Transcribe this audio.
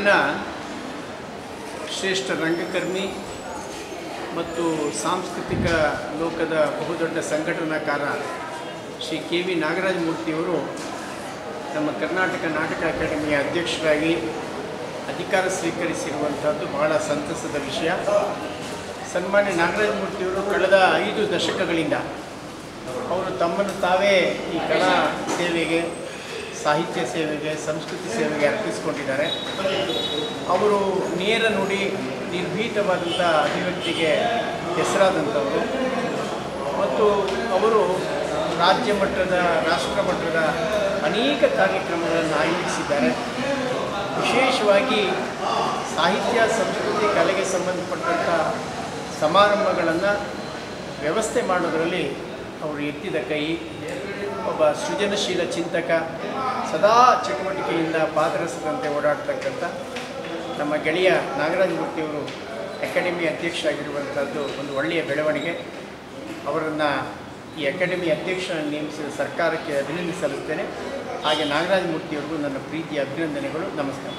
ನಾಡಿನ ಶ್ರೇಷ್ಠ ರಂಗಕರ್ಮಿ ಮತ್ತು ಸಾಂಸ್ಕೃತಿಕ ಲೋಕದ ಬಹುದೊಡ್ಡ ಸಂಘಟನಾಕಾರ ಶ್ರೀ ಕೆ ವಿ ನಾಗರಾಜ ಮೂರ್ತಿಯವರು ನಮ್ಮ ಕರ್ನಾಟಕ ನಾಟಕ ಅಕಾಡೆಮಿಯ ಅಧ್ಯಕ್ಷರಾಗಿ ಅಧಿಕಾರ ಸ್ವೀಕರಿಸಿರುವಂಥದ್ದು ಬಹಳ ಸಂತಸದ ವಿಷಯ. ಸನ್ಮಾನ್ಯ ನಾಗರಾಜ ಮೂರ್ತಿಯವರು ಕಳೆದ 5 ದಶಕಗಳಿಂದ ಅವರು ತಮ್ಮನ್ನು ತಾವೇ ಈ ಕಲಾ ಸೇವೆಗೆ, ಸಾಹಿತ್ಯ ಸೇವೆಗೆ, ಸಂಸ್ಕೃತಿ ಸೇವೆಗೆ ಅರ್ಪಿಸಿಕೊಂಡಿದ್ದಾರೆ. ಅವರು ನೇರ ನುಡಿ, ನಿರ್ಭೀತವಾದಂಥ ಅಭಿವ್ಯಕ್ತಿಗೆ ಹೆಸರಾದಂಥವರು ಮತ್ತು ಅವರು ರಾಜ್ಯ ಮಟ್ಟದ, ರಾಷ್ಟ್ರ ಮಟ್ಟದ ಅನೇಕ ಕಾರ್ಯಕ್ರಮಗಳನ್ನು ಆಯೋಜಿಸಿದ್ದಾರೆ. ವಿಶೇಷವಾಗಿ ಸಾಹಿತ್ಯ, ಸಂಸ್ಕೃತಿ, ಕಲೆಗೆ ಸಂಬಂಧಪಟ್ಟಂಥ ಸಮಾರಂಭಗಳನ್ನು ವ್ಯವಸ್ಥೆ ಮಾಡೋದರಲ್ಲಿ ಅವರು ಎತ್ತಿದ ಕೈ. ಒಬ್ಬ ಸೃಜನಶೀಲ ಚಿಂತಕ, ಸದಾ ಚಟುವಟಿಕೆಯಿಂದ ಪಾದರಸದಂತೆ ಓಡಾಡ್ತಕ್ಕಂಥ ನಮ್ಮ ಗೆಳೆಯ ನಾಗರಾಜ ಮೂರ್ತಿಯವರು ಅಕಾಡೆಮಿ ಅಧ್ಯಕ್ಷರಾಗಿರುವಂಥದ್ದು ಒಂದು ಒಳ್ಳೆಯ ಬೆಳವಣಿಗೆ. ಅವರನ್ನು ಈ ಅಕಾಡೆಮಿ ಅಧ್ಯಕ್ಷರನ್ನು ನೇಮಿಸಿದ ಸರ್ಕಾರಕ್ಕೆ ಅಭಿನಂದನೆ ಸಲ್ಲಿಸ್ತೇನೆ. ಹಾಗೆ ನಾಗರಾಜ ಮೂರ್ತಿಯವರಿಗೂ ನನ್ನ ಪ್ರೀತಿಯ ಅಭಿನಂದನೆಗಳು. ನಮಸ್ಕಾರ.